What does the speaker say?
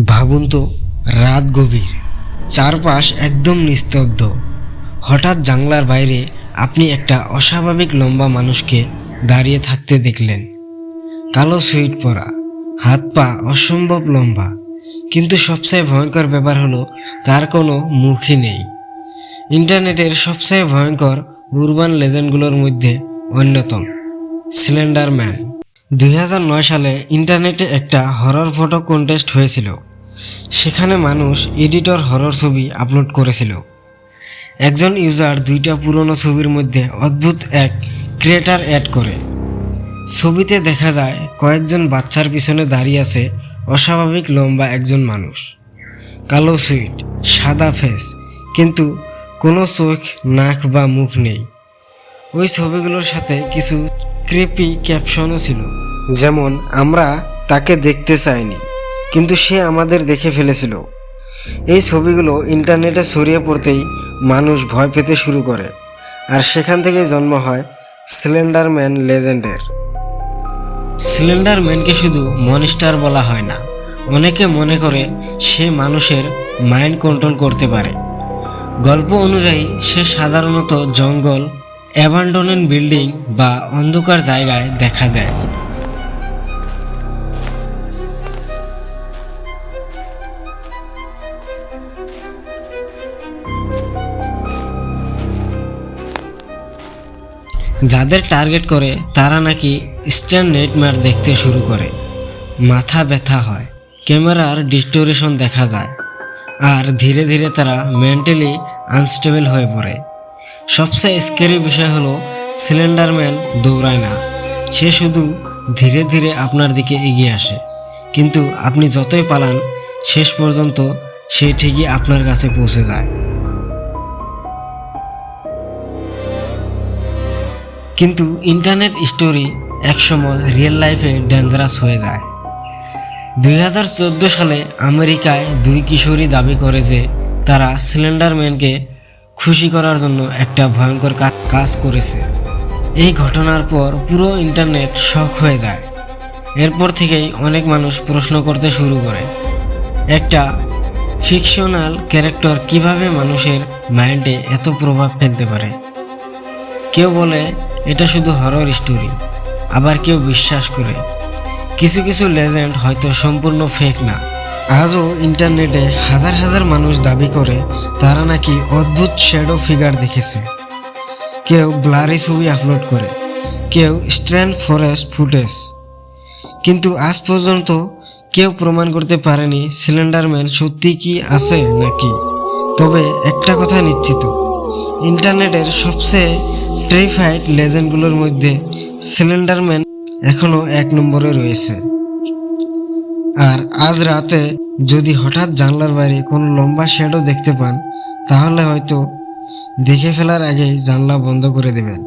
ভাবুন তো, রাত গভীর, চারপাশ একদম নিস্তব্ধ। হঠাৎ জানলার বাইরে আপনি একটা অস্বাভাবিক লম্বা মানুষকে দাঁড়িয়ে থাকতে দেখলেন। কালো সুইট পরা, হাত পা অসম্ভব লম্বা, কিন্তু সবচেয়ে ভয়ঙ্কর ব্যাপার হলো তার কোনো মুখই নেই। ইন্টারনেটের সবচেয়ে ভয়ঙ্কর উরবান লেজেন্ডগুলোর মধ্যে অন্যতম স্লেন্ডার ম্যান। 2009 সালে ইন্টারনেটে একটা হরর ফটো কন্টেস্ট হয়েছিল। সেখানে মানুষ এডিটর হরর ছবি আপলোড করেছিল। একজন ইউজার দুইটা পুরনো ছবির মধ্যে অদ্ভুত এক ক্রিয়েটার অ্যাড করে। ছবিতে দেখা যায় কয়েকজন বাচ্চার পিছনে দাঁড়িয়ে আছে অস্বাভাবিক লম্বা একজন মানুষ, কালো সুইট, সাদা ফেস, কিন্তু কোনো চোখ, নাক বা মুখ নেই। ওই ছবিগুলোর সাথে কিছু ক্রিপি ক্যাপশনও ছিল, যেমন আমরা তাকে দেখতে চাইনি, কিন্তু সে আমাদের দেখে ফেলেছিল। এই ছবিগুলো ইন্টারনেটে ছড়িয়ে পড়তেই মানুষ ভয় পেতে শুরু করে, আর সেখান থেকে জন্ম হয় স্লেন্ডার ম্যান লেজেন্ডের। স্লেন্ডার ম্যানকে শুধু মনস্টার বলা হয় না, অনেকে মনে করে সে মানুষের মাইন্ড কন্ট্রোল করতে পারে। গল্প অনুযায়ী সে সাধারণত জঙ্গল, অ্যাবান্ডনেড বিল্ডিং বা অন্ধকার জায়গায় দেখা দেয়। যাদের টার্গেট করে তারা নাকি ইনস্ট্যান্ট নাইটমেয়ার দেখতে শুরু করে, মাথা ব্যথা হয়, ক্যামেরার ডিস্টোরেশন দেখা যায়, আর ধীরে ধীরে তারা মেন্টালি আনস্টেবল হয়ে পড়ে। সবচেয়ে স্ক্যারি বিষয় হলো স্লেন্ডার ম্যান দৌড়ায় না, সে শুধু ধীরে ধীরে আপনার দিকে এগিয়ে আসে, কিন্তু আপনি যতই পালান শেষ পর্যন্ত সে ঠিকই আপনার কাছে পৌঁছে যায়। কিন্তু ইন্টারনেট স্টোরি একসময় রিয়েল লাইফে ডেঞ্জারাস হয়ে যায়। 2014 সালে আমেরিকায় দুই কিশোরী দাবি করে যে তারা স্লেন্ডার ম্যানকে খুশি করার জন্য একটা ভয়ঙ্কর কাজ করেছে। এই ঘটনার পর পুরো ইন্টারনেট শক হয়ে যায়। এরপর থেকেই অনেক মানুষ প্রশ্ন করতে শুরু করে, একটা ফিকশনাল ক্যারেক্টার কিভাবে মানুষের মাইন্ডে এত প্রভাব ফেলতে পারে। কেউ বলে এটা শুধু হরর স্টোরি, আবার কেউ বিশ্বাস করে কিছু কিছু লেজেন্ড হয়তো সম্পূর্ণ ফেক না। আজও ইন্টারনেটে হাজার হাজার মানুষ দাবি করে তারা নাকি অদ্ভুত শ্যাডো ফিগার দেখেছে। কেউ ব্লারি ছবি আপলোড করে, কেউ স্ট্রেঞ্জ ফরেস্ট ফুটেজ, কিন্তু আজ পর্যন্ত কেউ প্রমাণ করতে পারেনি স্লেন্ডার ম্যান সত্যি কি আছে নাকি। তবে একটা কথা নিশ্চিত, ইন্টারনেটের সবচেয়ে টেরিফাইড লেজেন্ডগুলোর মধ্যে স্লেন্ডার ম্যান এখনও 1 নম্বরে রয়েছে। আর আজ রাতে যদি হঠাৎ জানলার বাইরে কোনো লম্বা শ্যাডো দেখতে পান, তাহলে হয়তো দেখে ফেলার আগেই জানলা বন্ধ করে দেবেন।